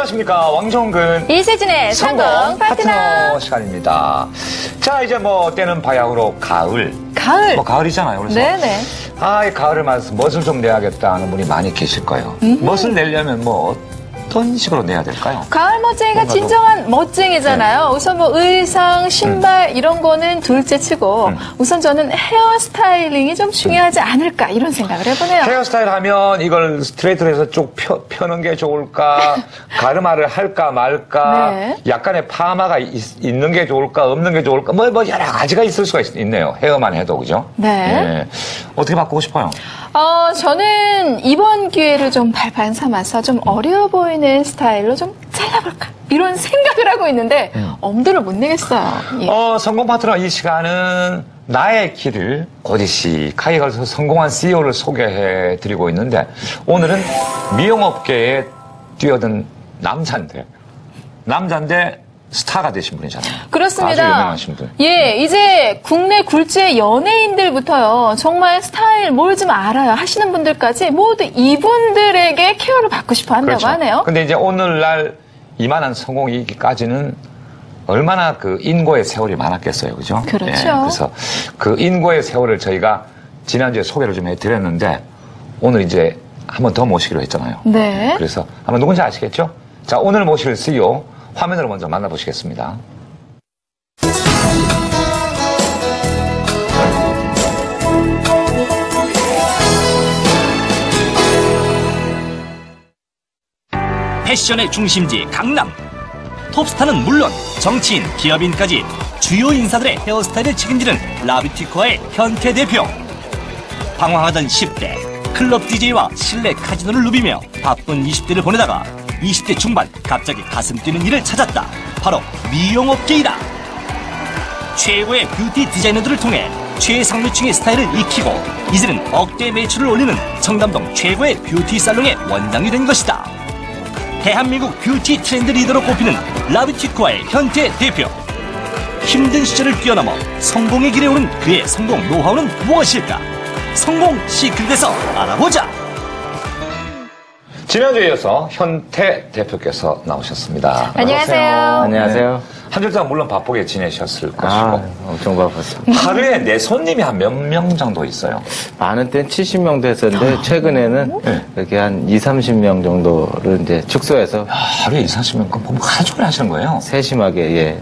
안녕하십니까. 왕정근. 이세진의 성공 파트너 시간입니다. 자, 이제 뭐 때는 바야흐로 가을. 뭐 가을이잖아요. 그래서 네네. 이 가을을 맞아서 멋을 좀 내야겠다 하는 분이 많이 계실 거예요. 멋을 내려면 뭐 어떤 식으로 내야 될까요? 가을 멋쟁이가 진정한 멋쟁이잖아요. 네. 우선 뭐 의상, 신발 이런 거는 둘째 치고 우선 저는 헤어스타일링이 좀 중요하지 않을까 이런 생각을 해보네요. 헤어스타일 하면 이걸 스트레이트로 해서 쭉 펴는 게 좋을까? 가르마를 할까 말까? 네. 약간의 파마가 있는 게 좋을까? 없는 게 좋을까? 뭐 여러 가지가 있을 수가 있네요. 헤어만 해도 그죠? 네. 어떻게 바꾸고 싶어요? 저는 이번 기회를 좀 발판 삼아서 좀 어려 보이는 스타일로 좀 잘라볼까 이런 생각을 하고 있는데 엄두를 못 내겠어요. 예. 성공 파트너 이 시간은 나의 길을 고디시,카이에 걸쳐서 성공한 CEO를 소개해드리고 있는데 오늘은 미용업계에 뛰어든 남자인데 스타가 되신 분이잖아요. 그렇습니다. 아주 유명하신 분. 예, 이제 국내 굴지의 연예인들부터요. 정말 스타일 뭘 좀 알아요 하시는 분들까지 모두 이분들에게 케어를 받고 싶어 한다고 그렇죠. 하네요. 근데 이제 오늘날 이만한 성공이기까지는 얼마나 그 인고의 세월이 많았겠어요. 그죠? 그렇죠. 예, 그래서 그 인고의 세월을 저희가 지난주에 소개를 좀 해드렸는데 오늘 이제 한 번 더 모시기로 했잖아요. 네. 그래서 아마 누군지 아시겠죠? 자, 오늘 모실 CEO 화면으로 먼저 만나보시겠습니다. 패션의 중심지 강남. 톱스타는 물론 정치인, 기업인까지 주요 인사들의 헤어스타일을 책임지는 라비티코아의 현태 대표. 방황하던 10대, 클럽 DJ와 실내 카지노를 누비며 바쁜 20대를 보내다가 20대 중반 갑자기 가슴 뛰는 일을 찾았다. 바로 미용업계이다. 최고의 뷰티 디자이너들을 통해 최상류층의 스타일을 익히고 이제는 억대 매출을 올리는 청담동 최고의 뷰티 살롱의 원장이 된 것이다. 대한민국 뷰티 트렌드 리더로 꼽히는 라비티코아의 현태 대표. 힘든 시절을 뛰어넘어 성공의 길에 오른 그의 성공 노하우는 무엇일까? 성공 시크릿에서 알아보자. 지난주에 이어서 현태 대표께서 나오셨습니다. 안녕하세요. 안녕하세요. 한 주 동안 물론 바쁘게 지내셨을 것이고 엄청 바빴습니다. 하루에 내 손님이 한 몇 명 정도 있어요? 많은 때는 70명도 했었는데 최근에는 이렇게 한 20, 30명 정도를 이제 축소해서 하루에 20, 30명 그럼 하루 종일 하시는 거예요? 세심하게 예.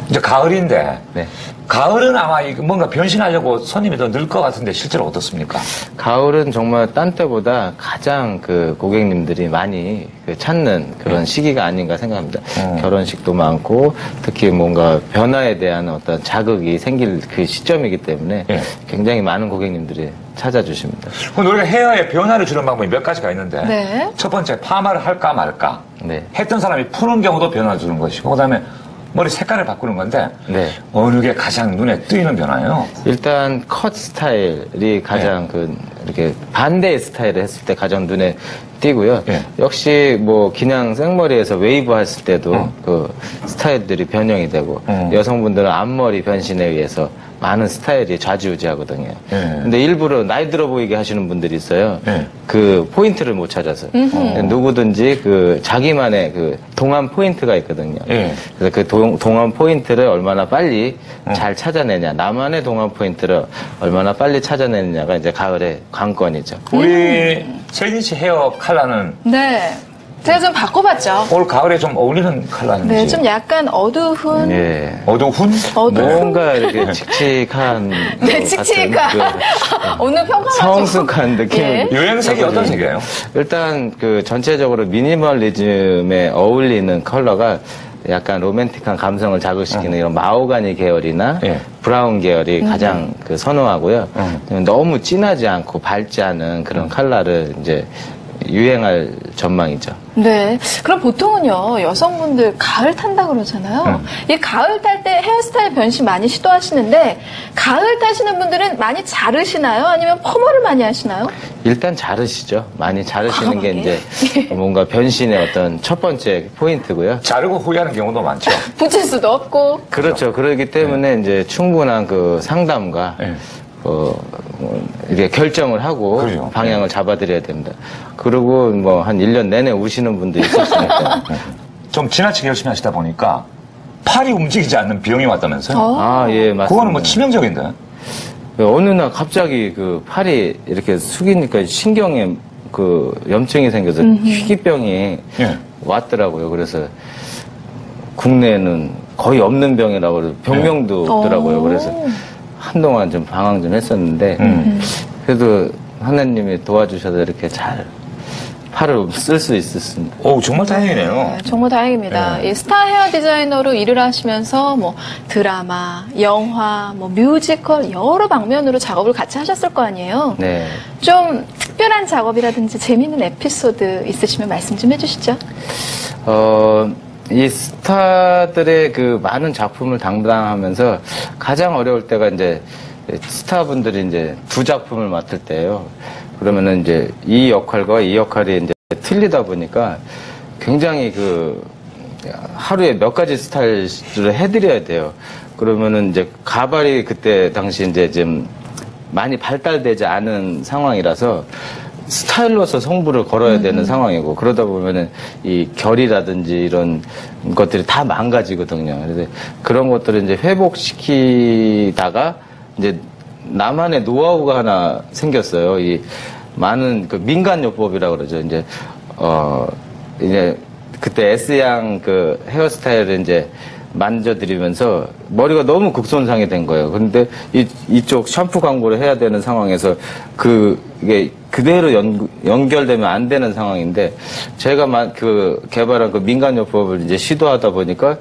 이제 가을인데 네. 가을은 아마 뭔가 변신하려고 손님이 더 늘 것 같은데 실제로 어떻습니까? 가을은 정말 딴 때보다 가장 그 고객님들이 많이 찾는 그런 시기가 아닌가 생각합니다. 결혼식도 많고 특히 뭔가 변화에 대한 어떤 자극이 생길 그 시점이기 때문에 굉장히 많은 고객님들이 찾아주십니다. 근데 우리가 헤어에 변화를 주는 방법이 몇 가지가 있는데 네. 첫 번째 파마를 할까 말까. 네. 했던 사람이 푸는 경우도 변화를 주는 것이고 그다음에 머리 색깔을 바꾸는 건데 네. 어느 게 가장 눈에 띄는 변화예요? 일단 컷 스타일이 가장 이렇게 반대의 스타일을 했을 때 가장 눈에 띄고요. 역시 뭐 그냥 생머리에서 웨이브 했을 때도 그 스타일들이 변형이 되고 여성분들은 앞머리 변신에 의해서 많은 스타일이 좌지우지하거든요. 근데 일부러 나이 들어 보이게 하시는 분들이 있어요. 그 포인트를 못 찾아서. 누구든지 그 자기만의 그 동안 포인트가 있거든요. 그래서 그 동안 포인트를 얼마나 빨리 잘 찾아내냐, 나만의 동안 포인트를 얼마나 빨리 찾아내느냐가 이제 가을의 관건이죠. 우리 세진 씨 헤어 컬러는 네. 제가 좀 바꿔봤죠. 올 가을에 좀 어울리는 컬러인지. 네, 좀 약간 어두운. 예. 어두운? 뭔가 이렇게 칙칙한. 네, 칙칙한. 오늘 평가가 성숙한 느낌. 예. 유행색이 어떤 색이에요? 일단 그 전체적으로 미니멀리즘에 어울리는 컬러가 약간 로맨틱한 감성을 자극시키는 이런 마호가니 계열이나 브라운 계열이 가장 그 선호하고요. 너무 진하지 않고 밝지 않은 그런 컬러를 이제 유행할 전망이죠. 네. 그럼 보통은요, 여성분들 가을 탄다 그러잖아요. 이 가을 탈 때 헤어스타일 변신 많이 시도하시는데, 가을 타시는 분들은 많이 자르시나요? 아니면 퍼머를 많이 하시나요? 일단 자르시죠. 많이 자르시는 게 이제 뭔가 변신의 어떤 첫 번째 포인트고요. 자르고 후회하는 경우도 많죠. 붙일 수도 없고. 그렇죠. 그렇기 때문에 이제 충분한 그 상담과 이렇게 결정을 하고 그렇죠. 방향을 잡아드려야 됩니다. 그리고 뭐 한 1년 내내 우시는 분도 있었으니까. 좀 지나치게 열심히 하시다 보니까 팔이 움직이지 않는 병이 왔다면서요? 아, 예, 맞습니다. 그거는 뭐 치명적인데? 어느 날 갑자기 그 팔이 이렇게 숙이니까 신경에 그 염증이 생겨서 희귀병이 예. 왔더라고요. 그래서 국내에는 거의 없는 병이라고 그래서 병명도 없더라고요. 그래서 한동안 좀 방황 좀 했었는데 그래도 하나님이 도와주셔서 이렇게 잘 팔을 쓸 수 있었습니다. 오, 정말 다행이네요. 네, 정말 다행입니다. 네. 이 스타 헤어 디자이너로 일을 하시면서 뭐 드라마, 영화, 뭐 뮤지컬 여러 방면으로 작업을 같이 하셨을 거 아니에요. 네. 좀 특별한 작업이라든지 재미있는 에피소드 있으시면 말씀 좀 해주시죠. 이 스타들의 그 많은 작품을 담당하면서 가장 어려울 때가 이제 스타분들이 이제 두 작품을 맡을 때예요. 그러면은 이제 이 역할과 이 역할이 이제 틀리다 보니까 굉장히 그 하루에 몇 가지 스타일을 해드려야 돼요. 그러면은 이제 가발이 그때 당시 이제 좀 많이 발달되지 않은 상황이라서 스타일로서 성부를 걸어야 되는 상황이고 그러다 보면은 이 결이라든지 이런 것들이 다 망가지거든요. 그래서 그런 것들을 이제 회복시키다가 이제 나만의 노하우가 하나 생겼어요. 이 많은 그 민간요법이라고 그러죠. 이제 그때 S양 그 헤어스타일을 이제 만져드리면서 머리가 너무 극손상이 된 거예요. 그런데 이쪽 샴푸 광고를 해야 되는 상황에서 이게 그대로 연결되면 안 되는 상황인데 제가 개발한 그 민간요법을 이제 시도하다 보니까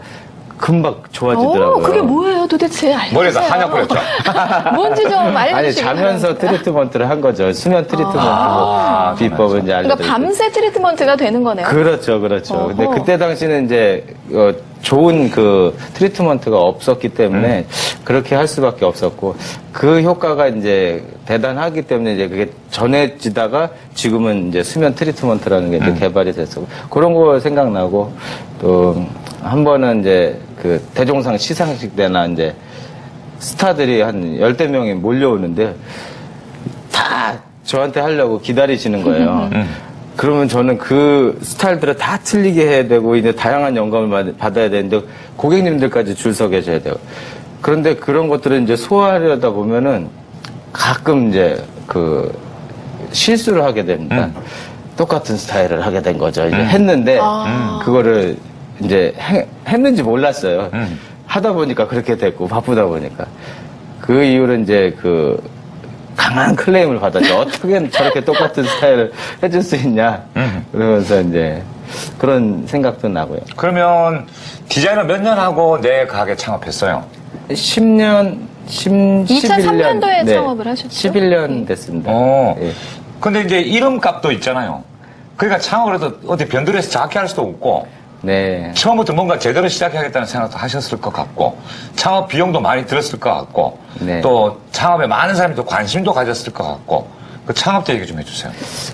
금방 좋아지더라고요. 그게 뭐예요 도대체? 알려주세요. 머리에다 한약 뿌렸죠? 뭔지 좀 알려주시면. 아니, 자면서 트리트먼트를 한 거죠. 수면 트리트먼트 비법을 이제 알려드렸죠. 그러니까 밤새 트리트먼트가 되는 거네요. 그렇죠. 근데 그때 당시는 이제 좋은 그 트리트먼트가 없었기 때문에 그렇게 할 수밖에 없었고 그 효과가 이제 대단하기 때문에 이제 그게 전해지다가 지금은 이제 수면 트리트먼트라는 게 이제 개발이 됐었고 그런 거 생각나고 또 한 번은 이제 그 대종상 시상식 때나 이제 스타들이 한 10대 명이 몰려오는데 다 저한테 하려고 기다리시는 거예요. 그러면 저는 그 스타일들을 다 틀리게 해야 되고 이제 다양한 영감을 받아야 되는데 고객님들까지 줄 서 계셔야 돼요. 그런데 그런 것들을 이제 소화하려다 보면은 가끔 이제 그 실수를 하게 됩니다. 똑같은 스타일을 하게 된 거죠. 이제 했는데 그거를 이제 했는지 몰랐어요. 하다 보니까 그렇게 됐고 바쁘다 보니까 그 이후로 이제 그 강한 클레임을 받았죠. 어떻게 저렇게 똑같은 스타일을 해줄 수 있냐. 그러면서 이제 그런 생각도 나고요. 그러면 디자이너 몇 년 하고 내 가게 창업했어요? 2003년도에 창업을 하셨죠? 11년 됐습니다. 예. 근데 이제 이름값도 있잖아요. 그러니까 창업을 해도 어디 변두리에서 작게 할 수도 없고 네. 처음부터 뭔가 제대로 시작해야겠다는 생각도 하셨을 것 같고 창업 비용도 많이 들었을 것 같고 네. 또 창업에 많은 사람이 또 관심도 가졌을 것 같고 그 창업도 얘기 좀 해주세요.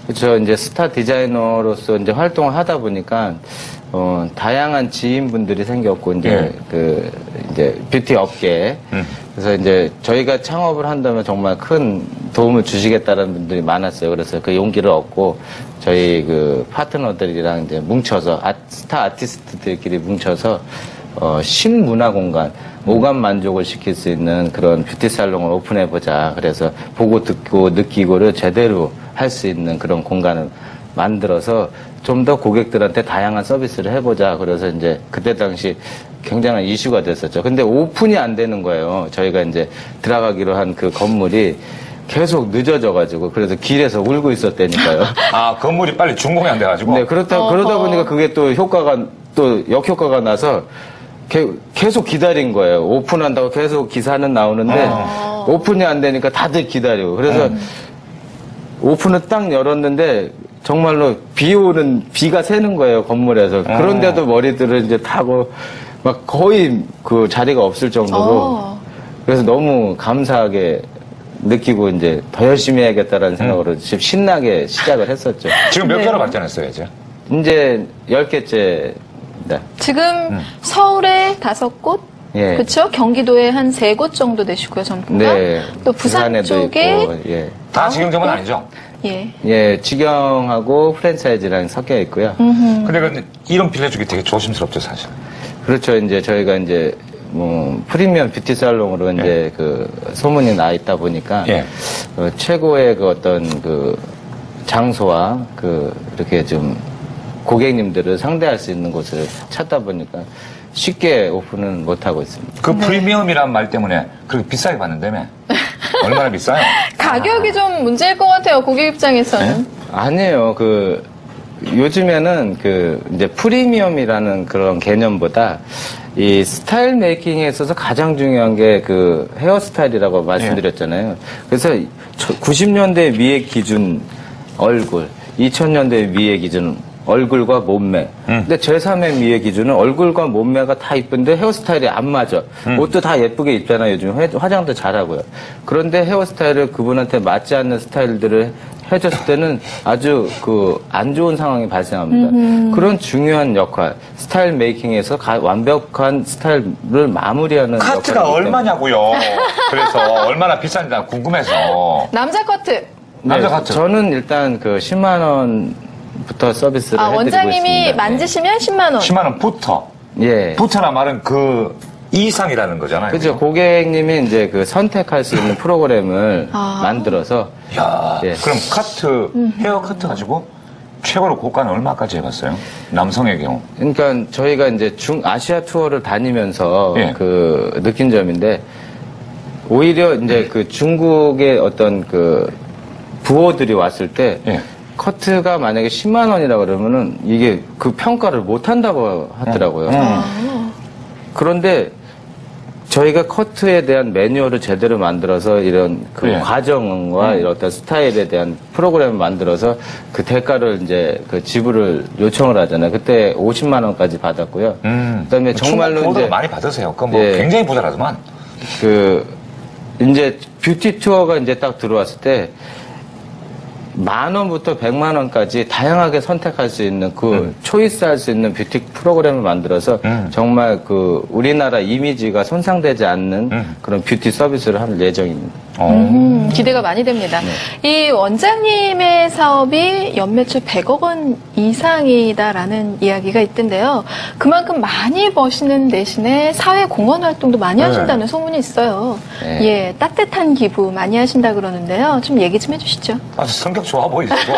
그렇죠. 이제 스타 디자이너로서 이제 활동을 하다 보니까 다양한 지인분들이 생겼고 이제 이제 뷰티 업계에 그래서 이제 저희가 창업을 한다면 정말 큰 도움을 주시겠다는 분들이 많았어요. 그래서 그 용기를 얻고 저희 그 파트너들이랑 이제 뭉쳐서 스타 아티스트들끼리 뭉쳐서 신문화 공간, 오감 만족을 시킬 수 있는 그런 뷰티 살롱을 오픈해 보자. 그래서 보고 듣고 느끼고를 제대로 할 수 있는 그런 공간을 만들어서 좀 더 고객들한테 다양한 서비스를 해보자. 그래서 이제 그때 당시 굉장한 이슈가 됐었죠. 근데 오픈이 안 되는 거예요. 저희가 이제 들어가기로 한 그 건물이 계속 늦어져가지고 그래서 길에서 울고 있었다니까요. 아, 건물이 빨리 준공이 안 돼가지고? 네, 그러다 보니까 그게 또 역효과가 나서 계속 기다린 거예요. 오픈한다고 계속 기사는 나오는데 오픈이 안 되니까 다들 기다리고 그래서 오픈을 딱 열었는데 정말로 비가 새는 거예요, 건물에서. 그런데도 머리들을 이제 타고 막 거의 그 자리가 없을 정도로 그래서 너무 감사하게 느끼고 이제 더 열심히 해야겠다라는 생각으로 지금 신나게 시작을 했었죠. 지금 몇 개로 발전했어요, 이제? 이제 10개째. 네. 지금 서울에 5곳, 예. 그렇죠? 경기도에 한 3곳 정도 되시고요, 점포가. 네. 또 부산 부산에도 쪽에 있고, 예. 다 직영점은 아니죠? 예. 예, 직영하고 프랜차이즈랑 섞여 있고요. 근데 이런 빌려주기 되게 조심스럽죠, 사실. 그렇죠. 이제 저희가 이제 뭐 프리미엄 뷰티 살롱으로 이제 그 소문이 나 있다 보니까 예. 최고의 그 어떤 그 장소와 그 이렇게 좀 고객님들을 상대할 수 있는 곳을 찾다 보니까 쉽게 오픈은 못 하고 있습니다. 그 프리미엄이란 말 때문에 그렇게 비싸게 받는다며? 얼마나 비싸요? 가격이 좀 문제일 것 같아요, 고객 입장에서는. 아니에요. 그 요즘에는 그 이제 프리미엄이라는 그런 개념보다 이 스타일 메이킹에 있어서 가장 중요한 게 그 헤어스타일이라고 말씀드렸잖아요. 그래서 90년대 미의 기준 얼굴, 2000년대 미의 기준 얼굴과 몸매. 근데 제3의 미의 기준은 얼굴과 몸매가 다 이쁜데 헤어스타일이 안 맞아. 옷도 다 예쁘게 입잖아요. 요즘 화장도 잘하고요. 그런데 헤어스타일을 그분한테 맞지 않는 스타일들을 해줬을 때는 아주 그 안 좋은 상황이 발생합니다. 그런 중요한 역할, 스타일 메이킹에서 완벽한 스타일을 마무리하는 카트가 역할이기 때문에. 얼마냐고요. 그래서 얼마나 비싼지 나 궁금해서. 남자 커트. 남자 카트. 저는 일단 그 10만 원부터 서비스를 해드리고 원장님이 있습니다. 만지시면 10만 원. 10만 원부터. 예. 부터나 말은 그 이상이라는 거잖아요. 그죠. 고객님이 이제 그 선택할 수 있는 프로그램을 만들어서. 야, 예. 그럼 카트, 헤어 카트 가지고 최고로 고가는 얼마까지 해봤어요? 남성의 경우. 그러니까 저희가 이제 아시아 투어를 다니면서 예. 그 느낀 점인데 오히려 이제 그 중국의 어떤 그 부호들이 왔을 때 예. 커트가 만약에 10만 원이라 그러면은 이게 그 평가를 못 한다고 하더라고요. 그런데 저희가 커트에 대한 매뉴얼을 제대로 만들어서 이런 그 예. 과정과 이런 어떤 스타일에 대한 프로그램을 만들어서 그 대가를 이제 그 지불을 요청을 하잖아요. 그때 50만 원까지 받았고요. 그다음에 정말로 중국 이제 많이 받으세요. 그 뭐 예. 굉장히 부자라지만. 그 이제 뷰티 투어가 이제 딱 들어왔을 때 10,000원부터 100만 원까지 다양하게 선택할 수 있는 그 초이스할 수 있는 뷰티 프로그램을 만들어서 정말 그 우리나라 이미지가 손상되지 않는 그런 뷰티 서비스를 할 예정입니다. 기대가 많이 됩니다. 이 원장님의 사업이 연매출 100억 원 이상이다라는 이야기가 있던데요. 그만큼 많이 버시는 대신에 사회 공헌 활동도 많이 하신다는 소문이 있어요. 네. 예, 따뜻한 기부 많이 하신다 그러는데요. 좀 얘기 좀 해주시죠. 아주 성격 좋아 보이시고.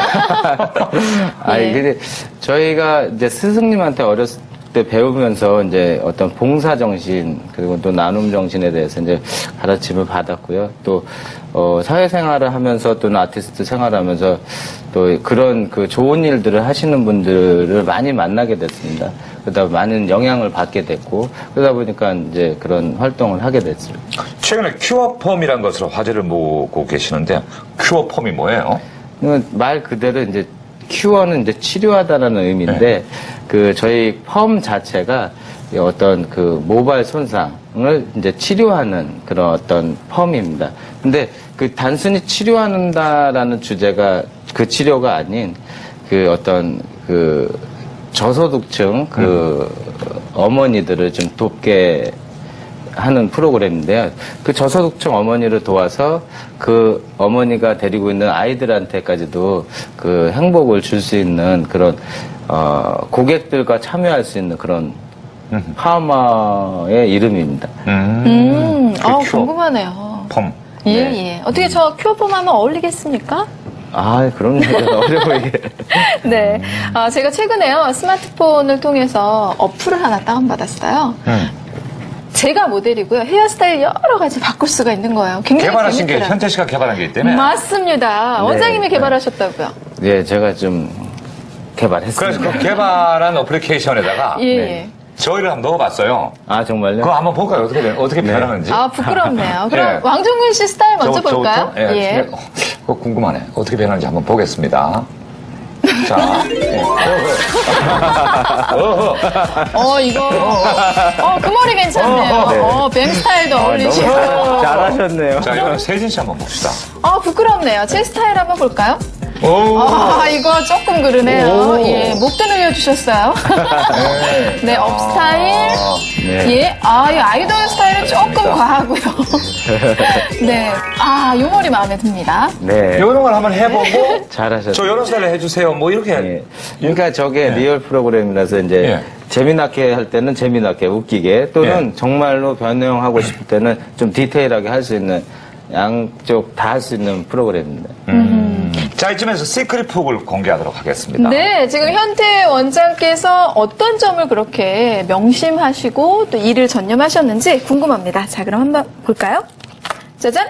아니, 근데 저희가 이제 스승님한테 어렸을 때 배우면서 이제 어떤 봉사 정신 그리고 또 나눔 정신에 대해서 이제 가르침을 받았고요. 또 사회생활을 하면서 또는 아티스트 생활을 하면서 또 그런 그 좋은 일들을 하시는 분들을 많이 만나게 됐습니다. 그러다 많은 영향을 받게 됐고 그러다 보니까 이제 그런 활동을 하게 됐어요. 최근에 큐어펌이라는 것으로 화제를 모으고 계시는데 큐어펌이 뭐예요? 말 그대로 이제 큐어는 이제 치료하다라는 의미인데 그 저희 펌 자체가 어떤 그 모발 손상을 이제 치료하는 그런 어떤 펌입니다. 근데 그 단순히 치료한다라는 주제가 그 치료가 아닌 그 어떤 그 저소득층 그 어머니들을 좀 돕게 하는 프로그램인데요. 그 저소득층 어머니를 도와서 그 어머니가 데리고 있는 아이들한테까지도 그 행복을 줄 수 있는 그런 고객들과 참여할 수 있는 그런 파마의 이름입니다. 큐어. 궁금하네요. 펌. 예, 네. 예. 어떻게 저 큐어펌 하면 어울리겠습니까? 아, 그럼요. 어려워 이게. 네. 제가 최근에요, 스마트폰을 통해서 어플을 하나 다운받았어요. 제가 모델이고요. 헤어스타일 여러 가지 바꿀 수가 있는 거예요. 굉장히 개발하신 게 재밌더라고요. 현태 씨가 개발한 게 있기 때문에. 맞습니다. 원장님이 개발하셨다고요. 네, 제가 좀 개발했습니다. 그래서 그 개발한 어플리케이션에다가 예, 예. 저희를 한번 넣어봤어요. 아, 정말요? 그거 한번 볼까요? 어떻게 변하는지. 부끄럽네요. 그럼 예. 왕종근 씨 스타일 먼저 볼까요? 예. 예. 그거 궁금하네. 어떻게 변하는지 한번 보겠습니다. 자. 예. 이거. 그 머리 괜찮네요. 뱀 스타일도 어울리시고. 잘하셨네요. 자, 여기 세진 씨 한번 봅시다. 부끄럽네요. 제 스타일 한번 볼까요? 이거 조금 그러네요. 예, 목도 늘려주셨어요. 네, 업스타일. 네. 예, 이 아이돌 스타일은 조금 과하고요. 네, 요 머리 마음에 듭니다. 네. 이런 걸 한번 해보고 잘하셨어요. 저 이런 스타일을 해주세요. 뭐 이렇게. 예. 그러니까 저게 리얼 프로그램이라서 이제 예. 재미나게 할 때는 재미나게 웃기게 또는 정말로 변형하고 싶을 때는 좀 디테일하게 할 수 있는 양쪽 다 할 수 있는 프로그램입니다. 자, 이쯤에서 시크릿 푹을 공개하도록 하겠습니다. 네, 지금 현태 원장께서 어떤 점을 그렇게 명심하시고 또 일을 전념하셨는지 궁금합니다. 자, 그럼 한번 볼까요? 짜잔!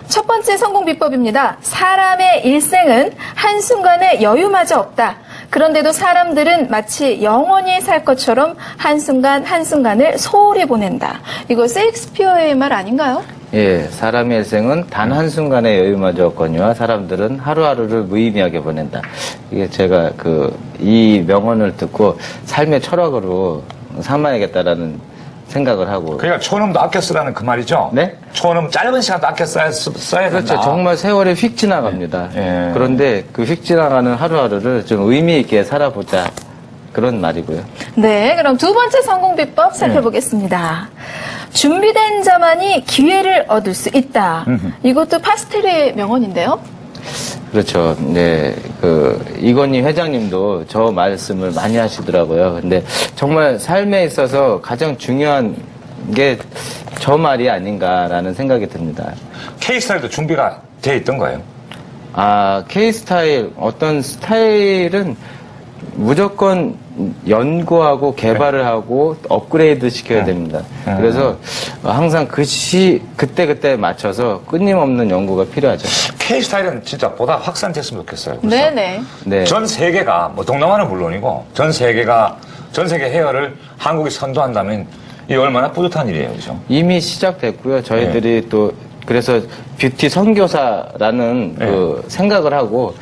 첫 번째 성공 비법입니다. 사람의 일생은 한순간의 여유마저 없다. 그런데도 사람들은 마치 영원히 살 것처럼 한순간 한순간을 소홀히 보낸다. 이거 셰익스피어의 말 아닌가요? 예, 사람의 일생은 단 한순간의 여유마저 없거니와 사람들은 하루하루를 무의미하게 보낸다. 이게 제가 이 명언을 듣고 삶의 철학으로 삼아야겠다라는 생각을 하고. 그러니까 초놈도 아껴 쓰라는 그 말이죠? 네? 초놈 짧은 시간도 아껴 써야 된다. 그렇죠. 정말 세월이 휙 지나갑니다. 예. 그런데 그 휙 지나가는 하루하루를 좀 의미 있게 살아보자. 그런 말이고요. 네, 그럼 두 번째 성공 비법 살펴보겠습니다. 준비된 자만이 기회를 얻을 수 있다. 이것도 파스텔의 명언인데요. 그렇죠. 네, 이건희 회장님도 저 말씀을 많이 하시더라고요. 근데 정말 삶에 있어서 가장 중요한 게 저 말이 아닌가라는 생각이 듭니다. K스타일도 준비가 돼 있던 거예요? K스타일, 어떤 스타일은 무조건 연구하고 개발을 하고 업그레이드 시켜야 됩니다. 그래서 항상 그때 맞춰서 끊임없는 연구가 필요하죠. K스타일은 진짜 보다 확산됐으면 좋겠어요. 그래서 네네. 네. 전 세계가, 뭐 동남아는 물론이고, 전 세계 헤어를 한국이 선도한다면 이게 얼마나 뿌듯한 일이에요. 그죠? 이미 시작됐고요. 저희들이 또 그래서 뷰티 선교사라는 생각을 하고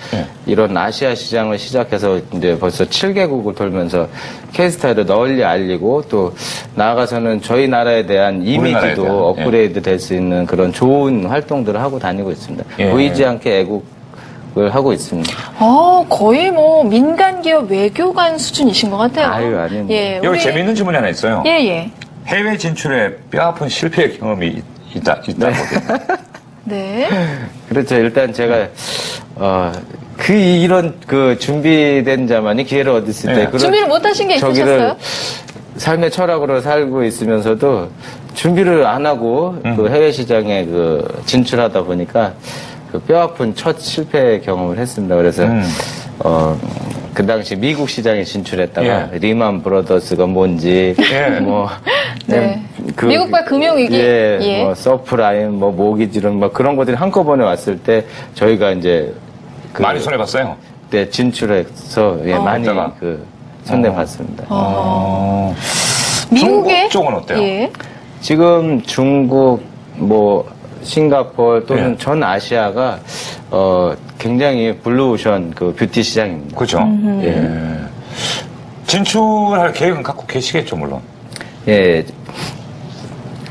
이런 아시아 시장을 시작해서 이제 벌써 7개국을 돌면서 K스타일을 널리 알리고 또 나아가서는 저희 나라에 대한 우리나라에 이미지도 대한, 업그레이드 될 수 있는 그런 좋은 활동들을 하고 다니고 있습니다. 보이지 않게 애국을 하고 있습니다. 거의 뭐 민간 기업 외교관 수준이신 것 같아요. 아닙니다. 예, 여기 재미있는 질문이 하나 있어요. 예. 해외 진출에 뼈아픈 실패 경험이 있다고. 네. 그렇죠. 일단 제가 이런 준비된 자만이 기회를 얻을 수 있다. 준비를 못 하신 게 있으셨어요? 삶의 철학으로 살고 있으면서도 준비를 안 하고 해외 시장에 진출하다 보니까 뼈아픈 첫 실패 경험을 했습니다. 그래서 그 당시 미국 시장에 진출했다가 리만 브라더스가 뭔지 네. 미국발 금융위기. 뭐 서프라임, 뭐 모기지론, 뭐 그런 것들이 한꺼번에 왔을 때 저희가 이제 많이 손해봤어요. 네, 진출해서 많이 손해봤습니다. 미국의 중국 쪽은 어때요? 예. 지금 중국, 뭐 싱가포르 또는 전 아시아가 굉장히 블루오션 뷰티 시장입니다. 그렇죠. 진출할 계획은 갖고 계시겠죠, 물론. 예.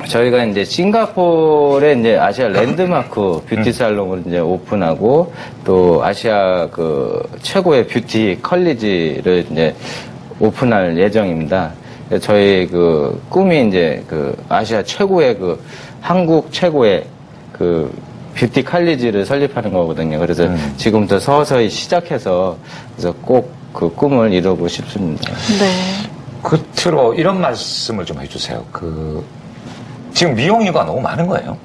저희가 이제 싱가포르에 이제 아시아 랜드마크 뷰티 살롱을 이제 오픈하고 또 아시아 최고의 뷰티 컬리지를 이제 오픈할 예정입니다. 저희 꿈이 이제 아시아 최고의 한국 최고의 뷰티 컬리지를 설립하는 거거든요. 그래서 지금부터 서서히 시작해서 그래서 꼭 꿈을 이루고 싶습니다. 네. 끝으로 이런 말씀을 좀 해주세요. 지금 미용유가 너무 많은 거예요.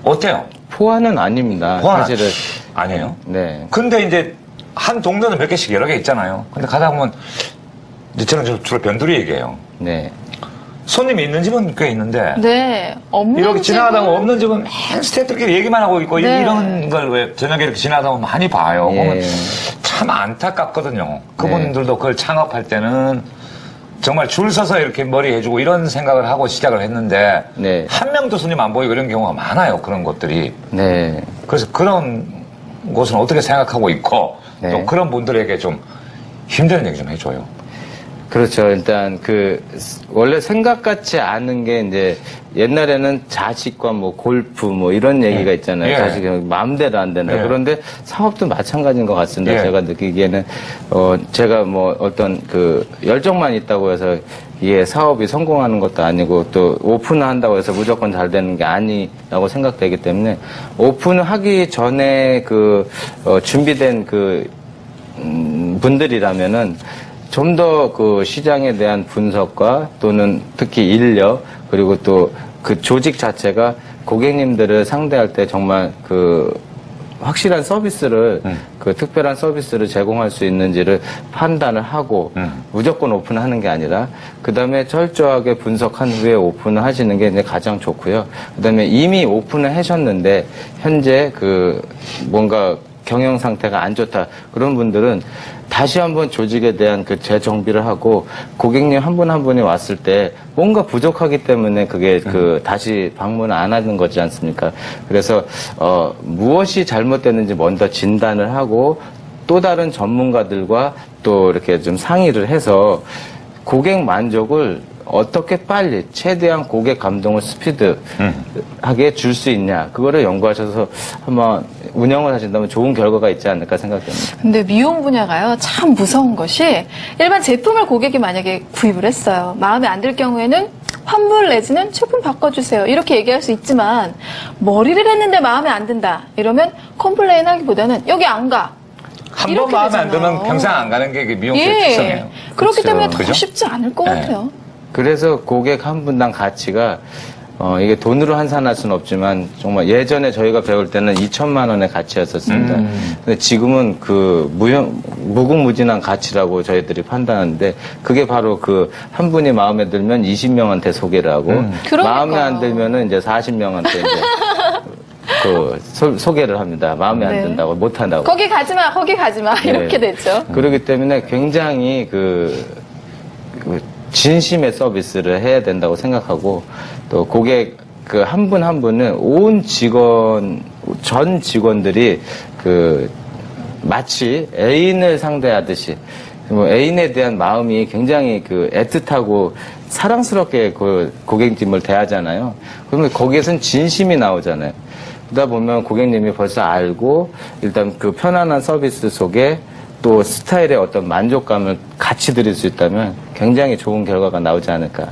어때요? 포화는 아닙니다. 포화는 사실은 아니에요. 네. 근데 이제 한 동네는 몇 개씩 여러 개 있잖아요. 근데 가다 보면 이제 저는 주로 변두리 얘기해요. 네. 손님이 있는 집은 꽤 있는데 네. 없는 이렇게 지나가다 보면 집은- 없는 집은 맨 스태프들끼리 얘기만 하고 있고 네. 이런 걸 왜 저녁에 이렇게 지나가다 보면 많이 봐요. 예. 보면 참 안타깝거든요. 그분들도 그걸 창업할 때는 정말 줄 서서 이렇게 머리 해주고 이런 생각을 하고 시작을 했는데 네. 한 명도 손님 안 보이고 이런 경우가 많아요. 그런 것들이. 네. 그래서 그런 곳은 어떻게 생각하고 있고 네. 또 그런 분들에게 좀 힘든 얘기 좀 해줘요. 그렇죠. 일단 원래 생각 같지 않은 게 이제 옛날에는 자식과 뭐 골프 뭐 이런 얘기가 있잖아요. 예. 자식이 마음대로 안 된다. 예. 그런데 사업도 마찬가지인 것 같습니다. 예. 제가 느끼기에는 제가 뭐 어떤 열정만 있다고 해서 이게 사업이 성공하는 것도 아니고 또 오픈을 한다고 해서 무조건 잘 되는 게 아니라고 생각되기 때문에 오픈을 하기 전에 준비된 분들이라면은 좀 더 시장에 대한 분석과 또는 특히 인력 그리고 또 조직 자체가 고객님들을 상대할 때 정말 확실한 서비스를 특별한 서비스를 제공할 수 있는지를 판단을 하고 무조건 오픈하는 게 아니라 그다음에 철저하게 분석한 후에 오픈을 하시는 게 이제 가장 좋고요. 그다음에 이미 오픈을 하셨는데 현재 뭔가 경영 상태가 안 좋다 그런 분들은 다시 한번 조직에 대한 재정비를 하고 고객님 한 분 한 분이 왔을 때 뭔가 부족하기 때문에 그게 다시 방문을 안 하는 거지 않습니까? 그래서 무엇이 잘못됐는지 먼저 진단을 하고 또 다른 전문가들과 또 이렇게 좀 상의를 해서 고객 만족을 어떻게 빨리 최대한 고객 감동을 스피드하게 줄 수 있냐 그거를 연구하셔서 한번 운영을 하신다면 좋은 결과가 있지 않을까 생각됩니다. 근데 미용 분야가요 참 무서운 것이 일반 제품을 고객이 만약에 구입을 했어요. 마음에 안 들 경우에는 환불 내지는 제품 바꿔주세요. 이렇게 얘기할 수 있지만 머리를 했는데 마음에 안 든다. 이러면 컴플레인 하기보다는 여기 안 가. 한 번 이렇게 마음에 안 되잖아요. 들면 평생 안 가는 게 미용실 예. 특성이에요. 그렇기 그렇죠. 때문에 더 그죠? 쉽지 않을 것 네. 같아요. 그래서 고객 한 분당 가치가 이게 돈으로 환산할 수는 없지만 정말 예전에 저희가 배울 때는 2천만 원의 가치였었습니다. 근데 지금은 무궁무진한 가치라고 저희들이 판단하는데 그게 바로 한 분이 마음에 들면 20명한테 소개를 하고 그러니까요. 마음에 안 들면은 이제 40명한테 이제 소개를 합니다. 마음에 안 네. 든다고 못 한다고. 거기 가지 마, 거기 가지 마. 이렇게 네. 됐죠. 그렇기 때문에 굉장히 진심의 서비스를 해야 된다고 생각하고 또 고객 한 분 한 분은 온 전 직원들이 마치 애인을 상대하듯이 애인에 대한 마음이 굉장히 애틋하고 사랑스럽게 고객님을 대하잖아요. 그러면 거기에선 진심이 나오잖아요. 그러다 보면 고객님이 벌써 알고 일단 편안한 서비스 속에 또 스타일의 어떤 만족감을 같이 드릴 수 있다면 굉장히 좋은 결과가 나오지 않을까.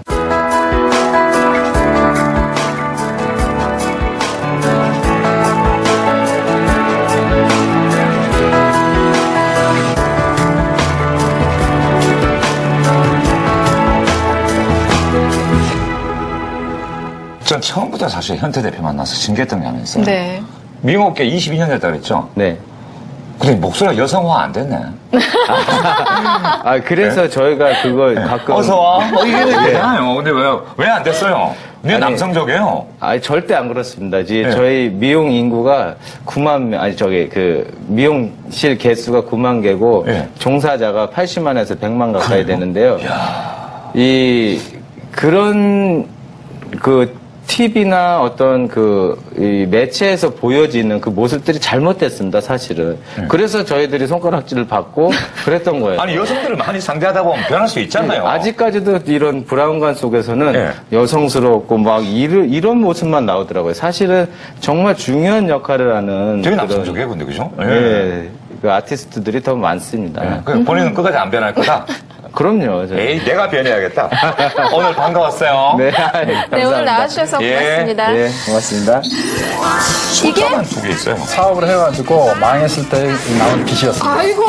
전 처음부터 사실 현태 대표 만나서 신기했던 게 하나 있어요. 네. 미용업계 22년 됐다 그랬죠? 네. 근데 목소리가 여성화 안 됐네. 그래서 저희가 그걸 가끔. 어서 와. 이게 되잖아요. 근데 왜 안 됐어요? 네 남성적이에요. 절대 안 그렇습니다. 저희 미용 인구가 9만 명, 미용실 개수가 9만 개고, 종사자가 80만에서 100만 가까이 되는데요. 그런 TV나 어떤 이 매체에서 보여지는 모습들이 잘못됐습니다, 사실은. 그래서 저희들이 손가락질을 받고 그랬던 거예요. 아니, 여성들을 많이 상대하다 보면 변할 수 있잖아요. 아직까지도 이런 브라운관 속에서는 여성스럽고 이런 모습만 나오더라고요. 사실은 정말 중요한 역할을 하는. 되게 남성적이에요, 근데, 그죠? 아티스트들이 더 많습니다. 본인은 끝까지 안 변할 거다? 그럼요. 에이, 내가 변해야겠다. 오늘 반가웠어요. 네, 네, 오늘 나와주셔서 고맙습니다. 네, 고맙습니다. 숫자만 두 개 있어요. 사업을 해가지고 망했을 때 나온 빚이었습니다. 아이고.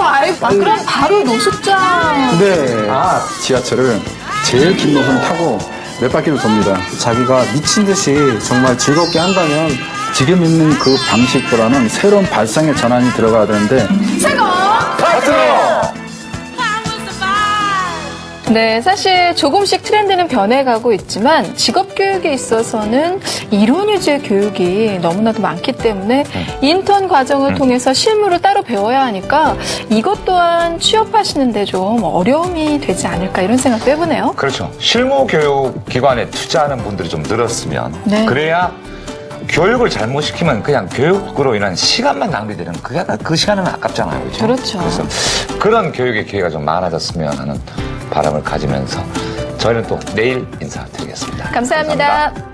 그럼 바로 노숙자. 네. 지하철을 제일 긴 노선을 타고 몇 바퀴를 돕니다. 자기가 미친 듯이 정말 즐겁게 한다면 지금 있는 그 방식보다는 새로운 발상의 전환이 들어가야 되는데 파트너! 네, 사실 조금씩 트렌드는 변해가고 있지만 직업 교육에 있어서는 이론 위주의 교육이 너무나도 많기 때문에 인턴 과정을 통해서 실무를 따로 배워야 하니까 이것 또한 취업하시는데 좀 어려움이 되지 않을까 이런 생각도 해보네요. 그렇죠. 실무 교육 기관에 투자하는 분들이 좀 늘었으면 네. 그래야 교육을 잘못 시키면 그냥 교육으로 인한 시간만 낭비되는 그 시간은 아깝잖아요. 그렇죠? 그렇죠. 그래서 그런 교육의 기회가 좀 많아졌으면 하는 바람을 가지면서 저희는 또 내일 인사드리겠습니다. 감사합니다.